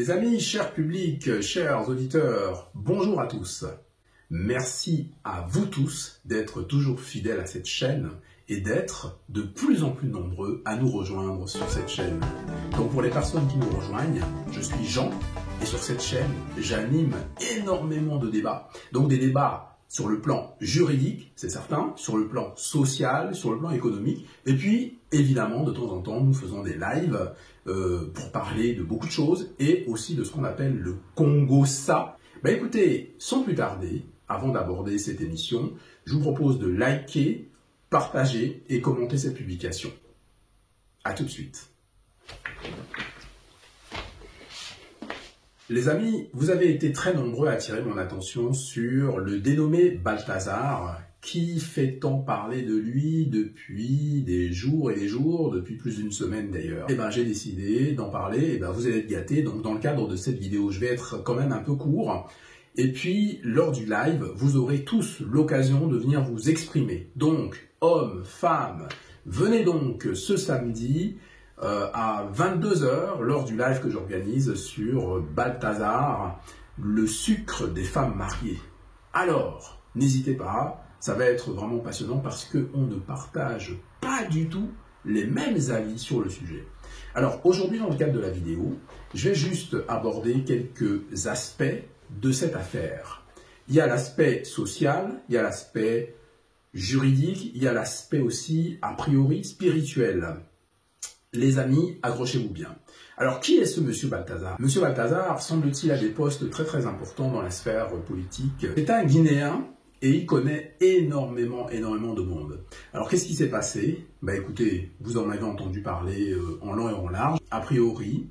Mes amis, chers publics, chers auditeurs, bonjour à tous. Merci à vous tous d'être toujours fidèles à cette chaîne et d'être de plus en plus nombreux à nous rejoindre sur cette chaîne. Donc pour les personnes qui nous rejoignent, je suis Jean et sur cette chaîne, j'anime énormément de débats. Donc des débats sur le plan juridique, c'est certain, sur le plan social, sur le plan économique. Et puis, évidemment, de temps en temps, nous faisons des lives pour parler de beaucoup de choses et aussi de ce qu'on appelle le Congo-SA. Ben écoutez, sans plus tarder, avant d'aborder cette émission, je vous propose de liker, partager et commenter cette publication. A tout de suite. Les amis, vous avez été très nombreux à attirer mon attention sur le dénommé Balthazar, qui fait tant parler de lui depuis des jours et des jours, depuis plus d'une semaine d'ailleurs. Et ben j'ai décidé d'en parler, et ben vous allez être gâtés, donc dans le cadre de cette vidéo, je vais être quand même un peu court. Et puis, lors du live, vous aurez tous l'occasion de venir vous exprimer. Donc, hommes, femmes, venez donc ce samedi à 22 h, lors du live que j'organise sur Balthazar, le sucre des femmes mariées. Alors, n'hésitez pas, ça va être vraiment passionnant parce qu'on ne partage pas du tout les mêmes avis sur le sujet. Alors, aujourd'hui, dans le cadre de la vidéo, je vais juste aborder quelques aspects de cette affaire. Il y a l'aspect social, il y a l'aspect juridique, il y a l'aspect aussi, a priori, spirituel. Les amis, accrochez-vous bien. Alors, qui est ce monsieur Balthazar? Monsieur Balthazar, semble-t-il, a des postes très très importants dans la sphère politique. C'est un Guinéen et il connaît énormément de monde. Alors, qu'est-ce qui s'est passé? Bah écoutez, vous en avez entendu parler en long et en large. A priori,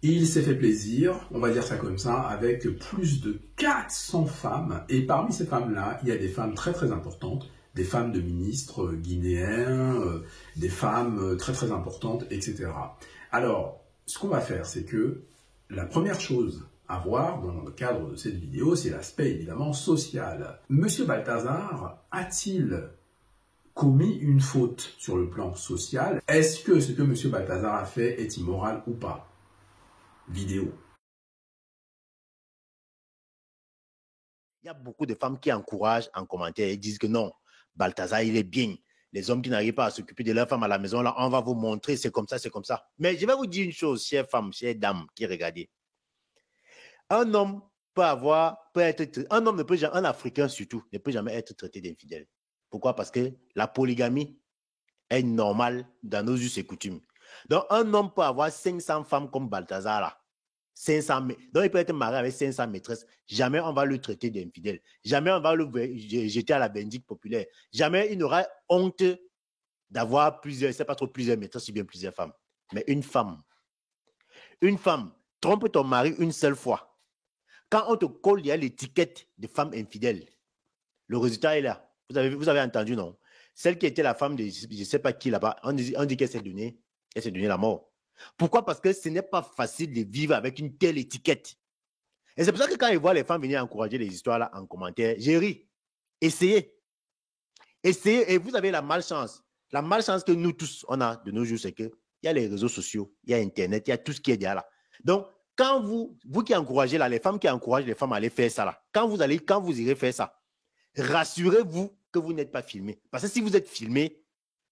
il s'est fait plaisir, on va dire ça comme ça, avec plus de 400 femmes. Et parmi ces femmes-là, il y a des femmes très très importantes, des femmes de ministres guinéens, des femmes très très importantes, etc. Alors, ce qu'on va faire, c'est que la première chose à voir dans le cadre de cette vidéo, c'est l'aspect évidemment social. Monsieur Balthazar a-t-il commis une faute sur le plan social? Est-ce que ce que monsieur Balthazar a fait est immoral ou pas? Vidéo. Il y a beaucoup de femmes qui encouragent en commentaire et disent que non, Balthazar, il est bien. Les hommes qui n'arrivent pas à s'occuper de leur femme à la maison, là, on va vous montrer, c'est comme ça, c'est comme ça. Mais je vais vous dire une chose, chères femmes, chères dames qui regardez. Un homme un Africain surtout, ne peut jamais être traité d'infidèle. Pourquoi? Parce que la polygamie est normale dans nos us et coutumes. Donc, un homme peut avoir 500 femmes comme Balthazar, là. 500, donc, il peut être marié avec 500 maîtresses. Jamais on va le traiter d'infidèle. Jamais on va le jeter à la vindicte populaire. Jamais il n'aura honte d'avoir plusieurs, c'est pas trop plusieurs maîtresses, ou bien plusieurs femmes. Mais une femme, trompe ton mari une seule fois. Quand on te colle, il y a l'étiquette de femme infidèle. Le résultat est là. Vous avez entendu, non? Celle qui était la femme de je ne sais pas qui là-bas, on dit qu'elle s'est donnée la mort. Pourquoi? Parce que ce n'est pas facile de vivre avec une telle étiquette. Et c'est pour ça que quand je vois les femmes venir encourager les histoires là en commentaire, j'ai ri. Essayez. Essayez et vous avez la malchance. La malchance que nous tous, on a de nos jours, c'est qu'il y a les réseaux sociaux, il y a Internet, il y a tout ce qui est derrière là. Donc, quand vous qui encouragez là, les femmes qui encouragent les femmes à aller faire ça là, quand vous irez faire ça, rassurez-vous que vous n'êtes pas filmé. Parce que si vous êtes filmé,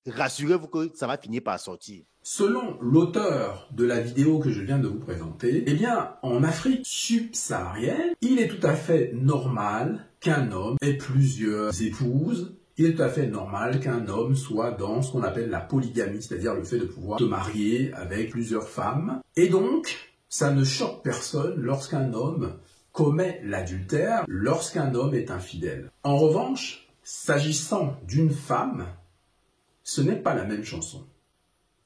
rassurez-vous que ça va finir par sortir. Selon l'auteur de la vidéo que je viens de vous présenter, eh bien, en Afrique subsaharienne, il est tout à fait normal qu'un homme ait plusieurs épouses. Il est tout à fait normal qu'un homme soit dans ce qu'on appelle la polygamie, c'est-à-dire le fait de pouvoir se marier avec plusieurs femmes. Et donc, ça ne choque personne lorsqu'un homme commet l'adultère, lorsqu'un homme est infidèle. En revanche, s'agissant d'une femme, ce n'est pas la même chanson.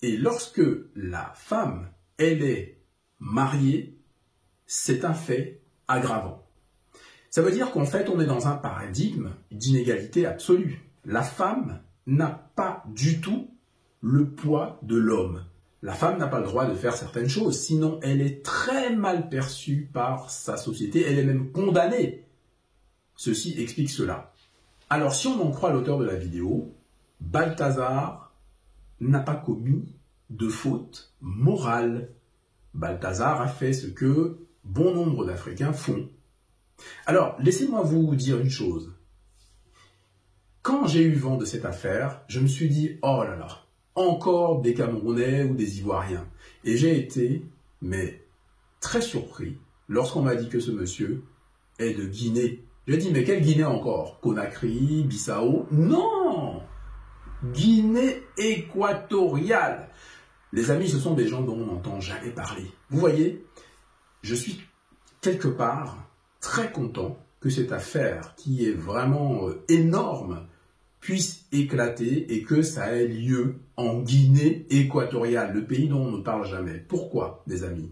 Et lorsque la femme, elle est mariée, c'est un fait aggravant. Ça veut dire qu'en fait, on est dans un paradigme d'inégalité absolue. La femme n'a pas du tout le poids de l'homme. La femme n'a pas le droit de faire certaines choses, sinon elle est très mal perçue par sa société, elle est même condamnée. Ceci explique cela. Alors, si on en croit l'auteur de la vidéo, Balthazar n'a pas commis de faute morale. Balthazar a fait ce que bon nombre d'Africains font. Alors, laissez-moi vous dire une chose. Quand j'ai eu vent de cette affaire, je me suis dit, oh là là, encore des Camerounais ou des Ivoiriens. Et j'ai été, mais très surpris, lorsqu'on m'a dit que ce monsieur est de Guinée. J'ai dit, mais quelle Guinée encore? Conakry, Bissau? Non! Guinée équatoriale. Les amis, ce sont des gens dont on n'entend jamais parler. Vous voyez, je suis quelque part très content que cette affaire, qui est vraiment énorme, puisse éclater et que ça ait lieu en Guinée équatoriale, le pays dont on ne parle jamais. Pourquoi, des amis?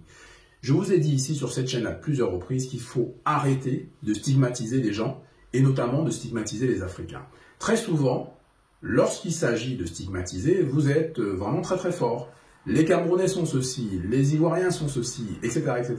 Je vous ai dit ici sur cette chaîne à plusieurs reprises qu'il faut arrêter de stigmatiser les gens et notamment de stigmatiser les Africains. Très souvent, lorsqu'il s'agit de stigmatiser, vous êtes vraiment très très fort. Les Camerounais sont ceci, les Ivoiriens sont ceci, etc., etc.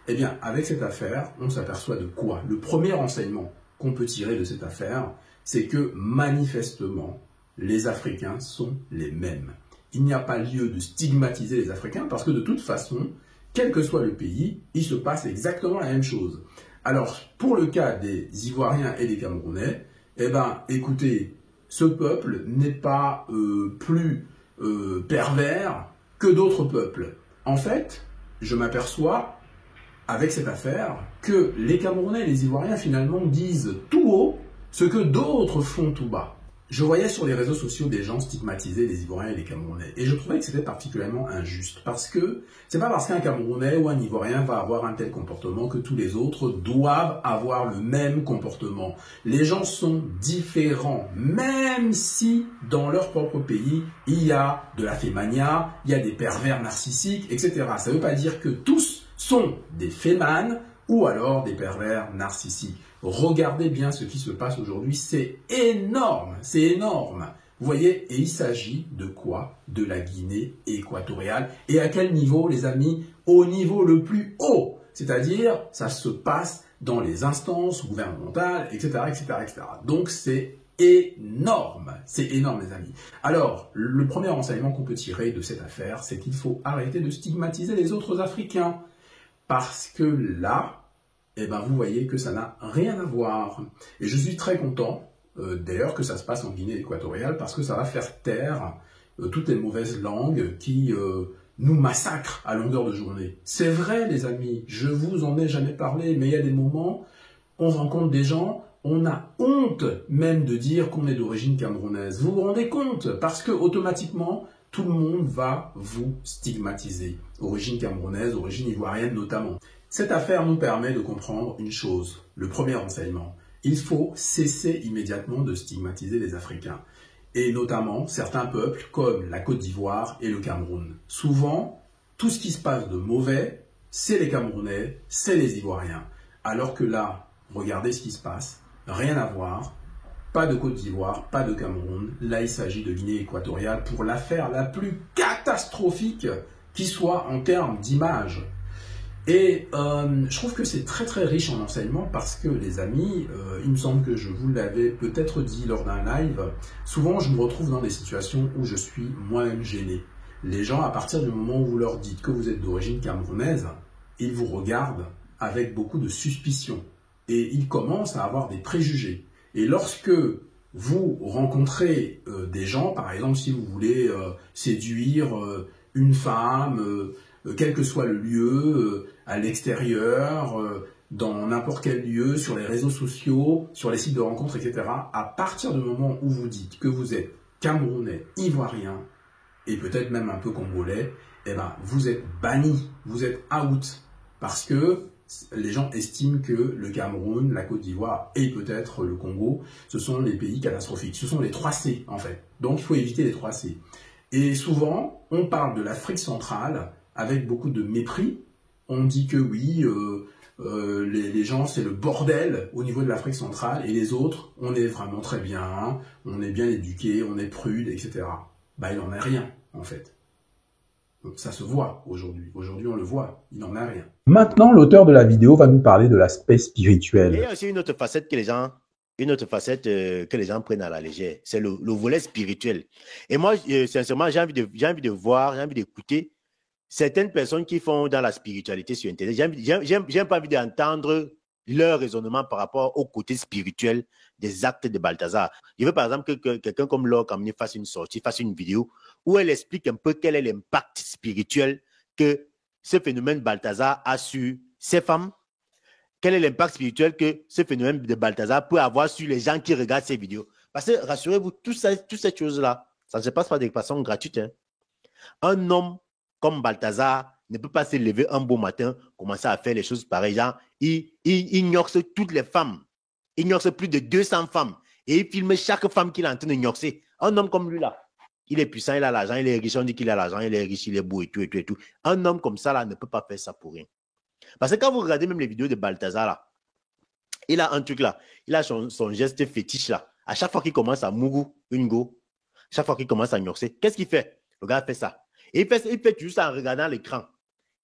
Eh bien, avec cette affaire, on s'aperçoit de quoi? Le premier enseignement qu'on peut tirer de cette affaire, c'est que manifestement, les Africains sont les mêmes. Il n'y a pas lieu de stigmatiser les Africains parce que de toute façon, quel que soit le pays, il se passe exactement la même chose. Alors, pour le cas des Ivoiriens et des Camerounais, eh bien, écoutez, ce peuple n'est pas plus pervers que d'autres peuples. En fait, je m'aperçois, avec cette affaire, que les Camerounais et les Ivoiriens, finalement, disent tout haut ce que d'autres font tout bas. Je voyais sur les réseaux sociaux des gens stigmatiser les Ivoiriens et les Camerounais. Et je trouvais que c'était particulièrement injuste. Parce que c'est pas parce qu'un Camerounais ou un Ivoirien va avoir un tel comportement que tous les autres doivent avoir le même comportement. Les gens sont différents. Même si dans leur propre pays, il y a de la fémania, il y a des pervers narcissiques, etc. Ça ne veut pas dire que tous sont des fémanes ou alors des pervers narcissiques. Regardez bien ce qui se passe aujourd'hui, c'est énorme, c'est énorme. Vous voyez, et il s'agit de quoi? De la Guinée équatoriale. Et à quel niveau, les amis? Au niveau le plus haut. C'est-à-dire, ça se passe dans les instances gouvernementales, etc., etc., etc. Donc, c'est énorme, les amis. Alors, le premier enseignement qu'on peut tirer de cette affaire, c'est qu'il faut arrêter de stigmatiser les autres Africains. Parce que là, eh ben, vous voyez que ça n'a rien à voir. Et je suis très content, d'ailleurs, que ça se passe en Guinée équatoriale, parce que ça va faire taire toutes les mauvaises langues qui nous massacrent à longueur de journée. C'est vrai, les amis, je vous en ai jamais parlé, mais il y a des moments, on rencontre des gens, on a honte même de dire qu'on est d'origine camerounaise. Vous vous rendez compte? Parce que automatiquement, tout le monde va vous stigmatiser. Origine camerounaise, origine ivoirienne notamment. Cette affaire nous permet de comprendre une chose, le premier enseignement. Il faut cesser immédiatement de stigmatiser les Africains, et notamment certains peuples comme la Côte d'Ivoire et le Cameroun. Souvent, tout ce qui se passe de mauvais, c'est les Camerounais, c'est les Ivoiriens. Alors que là, regardez ce qui se passe, rien à voir, pas de Côte d'Ivoire, pas de Cameroun. Là, il s'agit de Guinée équatoriale pour l'affaire la plus catastrophique qui soit en termes d'image. Et je trouve que c'est très très riche en enseignements parce que les amis, il me semble que je vous l'avais peut-être dit lors d'un live, souvent je me retrouve dans des situations où je suis moi-même gêné. Les gens, à partir du moment où vous leur dites que vous êtes d'origine camerounaise, ils vous regardent avec beaucoup de suspicion et ils commencent à avoir des préjugés. Et lorsque vous rencontrez des gens, par exemple si vous voulez séduire une femme, quel que soit le lieu, à l'extérieur, dans n'importe quel lieu, sur les réseaux sociaux, sur les sites de rencontres, etc. À partir du moment où vous dites que vous êtes Camerounais, Ivoirien, et peut-être même un peu Congolais, eh ben, vous êtes banni, vous êtes out. Parce que les gens estiment que le Cameroun, la Côte d'Ivoire et peut-être le Congo, ce sont les pays catastrophiques. Ce sont les 3 C, en fait. Donc, il faut éviter les 3 C. Et souvent, on parle de l'Afrique centrale avec beaucoup de mépris. On dit que oui, les gens, c'est le bordel au niveau de l'Afrique centrale, et les autres, on est vraiment très bien, on est bien éduqués, on est prudes, etc. Bah, il n'en est rien, en fait. Donc, ça se voit aujourd'hui. Aujourd'hui, on le voit, il n'en a rien. Maintenant, l'auteur de la vidéo va nous parler de l'aspect spirituel. Et il y a aussi une autre facette que les gens prennent à la légère, c'est le volet spirituel. Et moi, sincèrement, j'ai envie de voir, j'ai envie d'écouter certaines personnes qui font dans la spiritualité sur Internet, j'aime pas envie d'entendre leur raisonnement par rapport au côté spirituel des actes de Balthazar. Je veux par exemple que quelqu'un comme Laure Kamini fasse une sortie, fasse une vidéo où elle explique un peu quel est l'impact spirituel que ce phénomène Balthazar a sur ces femmes. Quel est l'impact spirituel que ce phénomène de Balthazar peut avoir sur les gens qui regardent ces vidéos. Parce que rassurez-vous, toutes ces choses-là, ça ne se passe pas de façon gratuite. Hein. Un homme comme Balthazar ne peut pas se lever un beau matin, commencer à faire les choses pareilles. Genre, il ignoxe toutes les femmes. Il ignoxe plus de 200 femmes. Et il filme chaque femme qu'il est en train de ignoxer. Un homme comme lui là, il est puissant, il a l'argent, il est riche, on dit qu'il a l'argent, il est riche, il est beau et tout, et tout, et tout. Un homme comme ça là ne peut pas faire ça pour rien. Parce que quand vous regardez même les vidéos de Balthazar là, il a un truc là, il a son geste fétiche là. À chaque fois qu'il commence à mougou, une go, chaque fois qu'il commence à ignoxer, qu'est-ce qu'il fait? Le gars fait ça. Et il fait juste en regardant l'écran.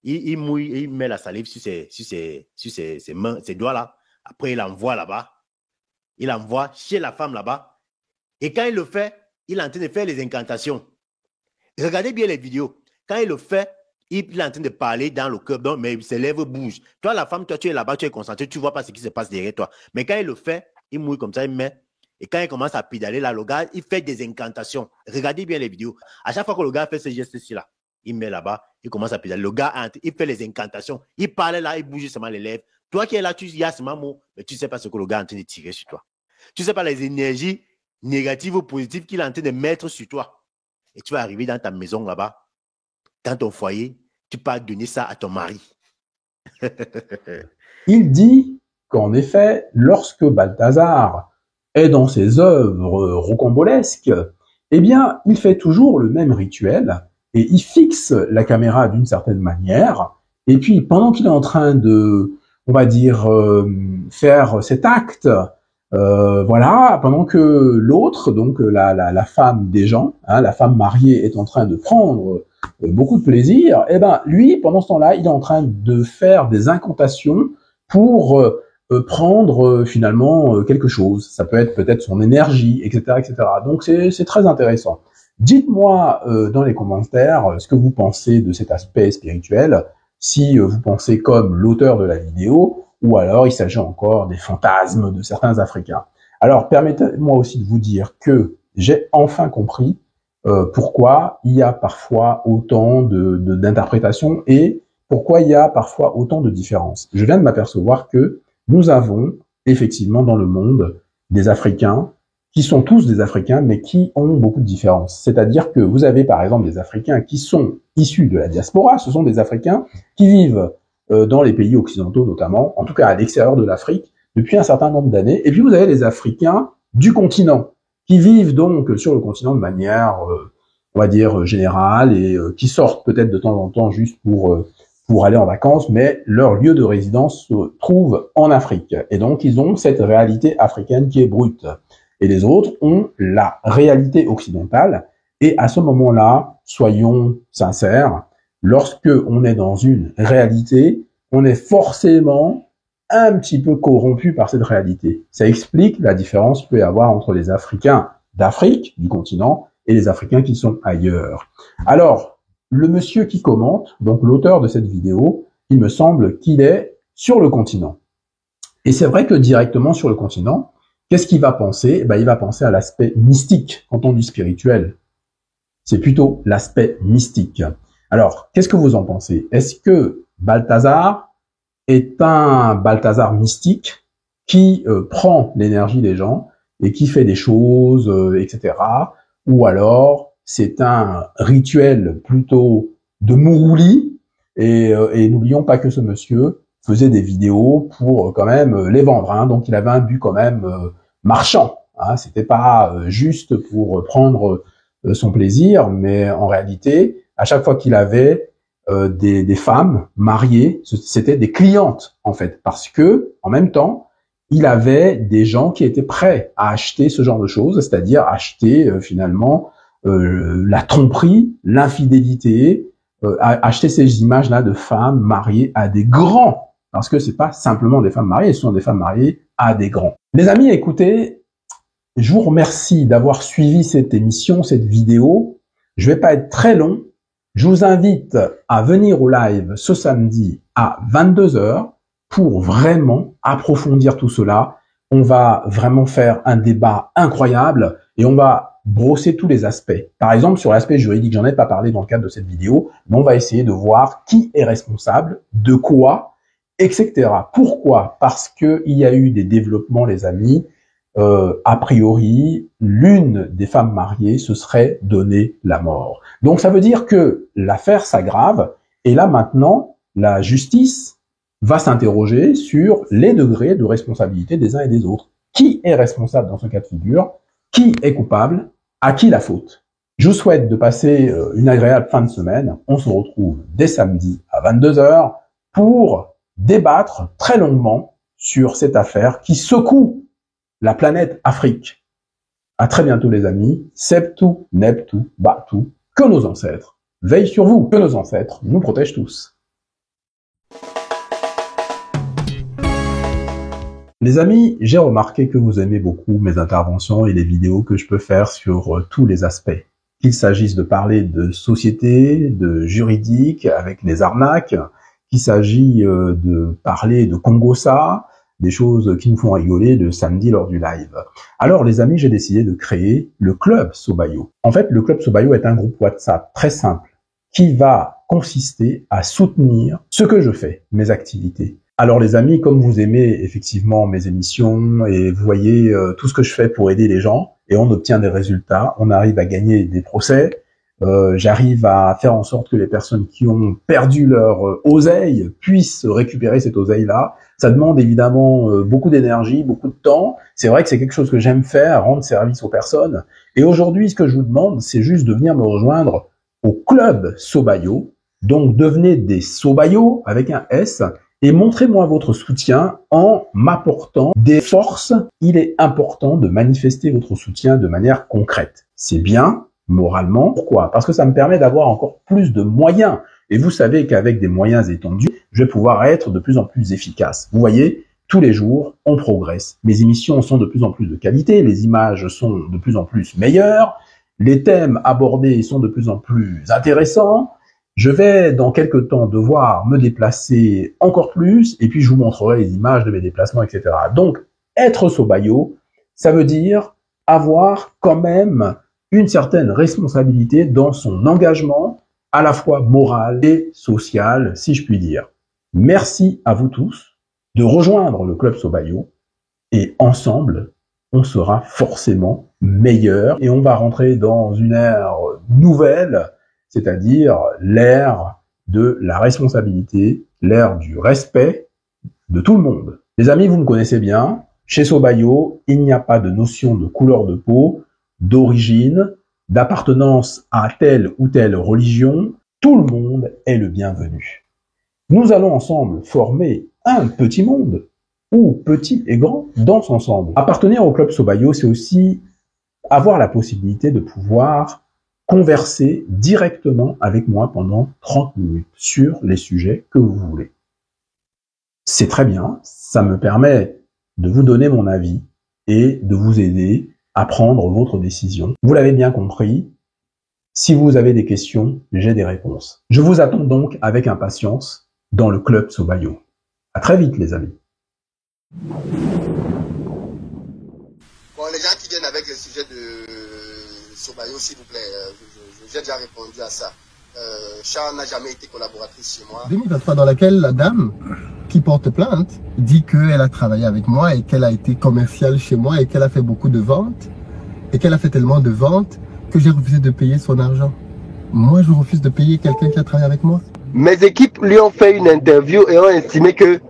Il mouille et il met la salive sur ses mains, ses doigts là. Après, il envoie là-bas. Il envoie chez la femme là-bas. Et quand il le fait, il est en train de faire les incantations. Regardez bien les vidéos. Quand il le fait, il est en train de parler dans le cœur, mais ses lèvres bougent. Toi, la femme, toi, tu es là-bas, tu es concentré, tu ne vois pas ce qui se passe derrière toi. Mais quand il le fait, il mouille comme ça, il met. Et quand il commence à pédaler là, le gars, il fait des incantations. Regardez bien les vidéos. À chaque fois que le gars fait ce geste-ci là, il met là-bas, il commence à pédaler. Le gars, il fait les incantations. Il parle là, il bouge seulement les lèvres. Toi qui es là, il y a seulement mot, mais tu ne sais pas ce que le gars est en train de tirer sur toi. Tu ne sais pas les énergies négatives ou positives qu'il est en train de mettre sur toi. Et tu vas arriver dans ta maison là-bas, dans ton foyer, tu peux donner ça à ton mari. Il dit qu'en effet, lorsque Balthazar est dans ses œuvres rocambolesques, eh bien, il fait toujours le même rituel et il fixe la caméra d'une certaine manière. Et puis, pendant qu'il est en train de, on va dire, faire cet acte, voilà, pendant que l'autre, donc la femme des gens, hein, la femme mariée, est en train de prendre beaucoup de plaisir, eh ben lui, pendant ce temps-là, il est en train de faire des incantations pour prendre finalement quelque chose. Ça peut être peut-être son énergie, etc., etc. Donc c'est très intéressant. Dites-moi dans les commentaires ce que vous pensez de cet aspect spirituel, si vous pensez comme l'auteur de la vidéo, ou alors il s'agit encore des fantasmes de certains Africains. Alors permettez-moi aussi de vous dire que j'ai enfin compris pourquoi il y a parfois autant d'interprétations et pourquoi il y a parfois autant de différences. Je viens de m'apercevoir que nous avons effectivement dans le monde des Africains qui sont tous des Africains, mais qui ont beaucoup de différences. C'est-à-dire que vous avez par exemple des Africains qui sont issus de la diaspora, ce sont des Africains qui vivent dans les pays occidentaux notamment, en tout cas à l'extérieur de l'Afrique, depuis un certain nombre d'années. Et puis vous avez les Africains du continent, qui vivent donc sur le continent de manière, on va dire, générale, et qui sortent peut-être de temps en temps juste pour aller en vacances, mais leur lieu de résidence se trouve en Afrique. Et donc ils ont cette réalité africaine qui est brute. Et les autres ont la réalité occidentale. Et à ce moment-là, soyons sincères, lorsque on est dans une réalité, on est forcément un petit peu corrompu par cette réalité. Ça explique la différence qu'il peut y avoir entre les Africains d'Afrique, du continent, et les Africains qui sont ailleurs. Alors, le monsieur qui commente, donc l'auteur de cette vidéo, il me semble qu'il est sur le continent. Et c'est vrai que directement sur le continent, qu'est-ce qu'il va penser? Il va penser à l'aspect mystique. Quand on dit spirituel, c'est plutôt l'aspect mystique. Alors, qu'est-ce que vous en pensez? Est-ce que Balthazar est un Balthazar mystique qui prend l'énergie des gens et qui fait des choses, etc. Ou alors, c'est un rituel plutôt de Mourouli et n'oublions pas que ce monsieur faisait des vidéos pour quand même les vendre. Hein, donc, il avait un but quand même marchand. Hein, c'était pas juste pour prendre son plaisir, mais en réalité, à chaque fois qu'il avait des femmes mariées, c'était des clientes en fait, parce que en même temps, il avait des gens qui étaient prêts à acheter ce genre de choses, c'est-à-dire acheter finalement la tromperie, l'infidélité, acheter ces images-là de femmes mariées à des grands, parce que c'est pas simplement des femmes mariées, ce sont des femmes mariées à des grands. Les amis, écoutez, je vous remercie d'avoir suivi cette émission, cette vidéo. Je vais pas être très long, Je vous invite à venir au live ce samedi à 22 heures pour vraiment approfondir tout cela. On va vraiment faire un débat incroyable et on va brosser tous les aspects. Par exemple, sur l'aspect juridique, j'en ai pas parlé dans le cadre de cette vidéo, mais on va essayer de voir qui est responsable, de quoi, etc. Pourquoi? Parce qu'il y a eu des développements, les amis. A priori, l'une des femmes mariées se serait donné la mort. Donc ça veut dire que l'affaire s'aggrave et là maintenant, la justice va s'interroger sur les degrés de responsabilité des uns et des autres. Qui est responsable dans ce cas de figure? Qui est coupable? À qui la faute? Je vous souhaite de passer une agréable fin de semaine. On se retrouve dès samedi à 22 heures pour débattre très longuement sur cette affaire qui secoue la planète Afrique. À très bientôt les amis. Septu, Neptu, Batu. Que nos ancêtres veillent sur vous. Que nos ancêtres nous protègent tous. Les amis, j'ai remarqué que vous aimez beaucoup mes interventions et les vidéos que je peux faire sur tous les aspects. Qu'il s'agisse de parler de société, de juridique avec les arnaques, qu'il s'agit de parler de Congossa, des choses qui nous font rigoler le samedi lors du live. Alors les amis, j'ai décidé de créer le Club Sobayo. En fait, le Club Sobayo est un groupe WhatsApp très simple qui va consister à soutenir ce que je fais, mes activités. Alors les amis, comme vous aimez effectivement mes émissions et vous voyez tout ce que je fais pour aider les gens et on obtient des résultats, on arrive à gagner des procès, j'arrive à faire en sorte que les personnes qui ont perdu leur oseille puissent récupérer cette oseille-là. Ça demande évidemment beaucoup d'énergie, beaucoup de temps. C'est vrai que c'est quelque chose que j'aime faire, rendre service aux personnes. Et aujourd'hui, ce que je vous demande, c'est juste de venir me rejoindre au Club Sobayo. Donc devenez des Sobayo avec un S et montrez-moi votre soutien en m'apportant des forces. Il est important de manifester votre soutien de manière concrète. C'est bien, moralement. Pourquoi? Parce que ça me permet d'avoir encore plus de moyens. Et vous savez qu'avec des moyens étendus, je vais pouvoir être de plus en plus efficace. Vous voyez, tous les jours, on progresse. Mes émissions sont de plus en plus de qualité, les images sont de plus en plus meilleures, les thèmes abordés sont de plus en plus intéressants. Je vais, dans quelques temps, devoir me déplacer encore plus, et puis je vous montrerai les images de mes déplacements, etc. Donc, être Sobayo, ça veut dire avoir quand même une certaine responsabilité dans son engagement, à la fois moral et social, si je puis dire. Merci à vous tous de rejoindre le Club Sobayo, et ensemble, on sera forcément meilleur, et on va rentrer dans une ère nouvelle, c'est-à-dire l'ère de la responsabilité, l'ère du respect de tout le monde. Les amis, vous me connaissez bien, chez Sobayo, il n'y a pas de notion de couleur de peau, d'origine, d'appartenance à telle ou telle religion. Tout le monde est le bienvenu. Nous allons ensemble former un petit monde, où petit et grand dansent ensemble. Appartenir au Club Sobayo, c'est aussi avoir la possibilité de pouvoir converser directement avec moi pendant 30 minutes sur les sujets que vous voulez. C'est très bien, ça me permet de vous donner mon avis et de vous aider à prendre votre décision. Vous l'avez bien compris, si vous avez des questions, j'ai des réponses. Je vous attends donc avec impatience dans le Club Sobayo. À très vite les amis. Bon, les gens qui viennent avec le sujet de Sobayo, s'il vous plaît, j'ai déjà répondu à ça. Charles n'a jamais été collaboratrice chez moi. 2023, dans laquelle la dame qui porte plainte dit qu'elle a travaillé avec moi et qu'elle a été commerciale chez moi et qu'elle a fait beaucoup de ventes et qu'elle a fait tellement de ventes que j'ai refusé de payer son argent. Moi, je refuse de payer quelqu'un qui a travaillé avec moi. Mes équipes lui ont fait une interview et ont estimé que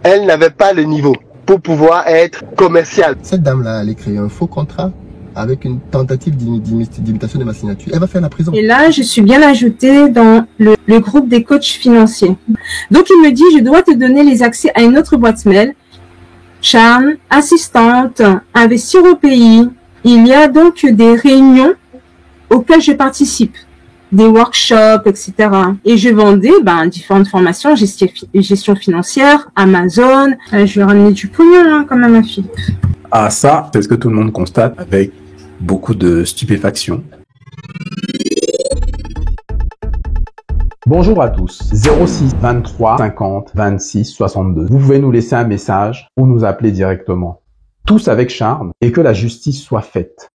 elle n'avait pas le niveau pour pouvoir être commerciale. Cette dame-là, elle a créé un faux contrat avec une tentative d'imitation de ma signature. Elle va faire la prison. Et là, je suis bien ajoutée dans le groupe des coachs financiers. Donc, il me dit, je dois te donner les accès à une autre boîte mail. Charme, assistante, investir au pays. Il y a donc des réunions auxquelles je participe, des workshops, etc. Et je vendais différentes formations, gestion financière, Amazon. Je vais ramener du pognon quand même à Philippe. Ah ça, c'est ce que tout le monde constate avec beaucoup de stupéfaction. Bonjour à tous, 06 23 50 26 62. Vous pouvez nous laisser un message ou nous appeler directement. Tous avec charme et que la justice soit faite.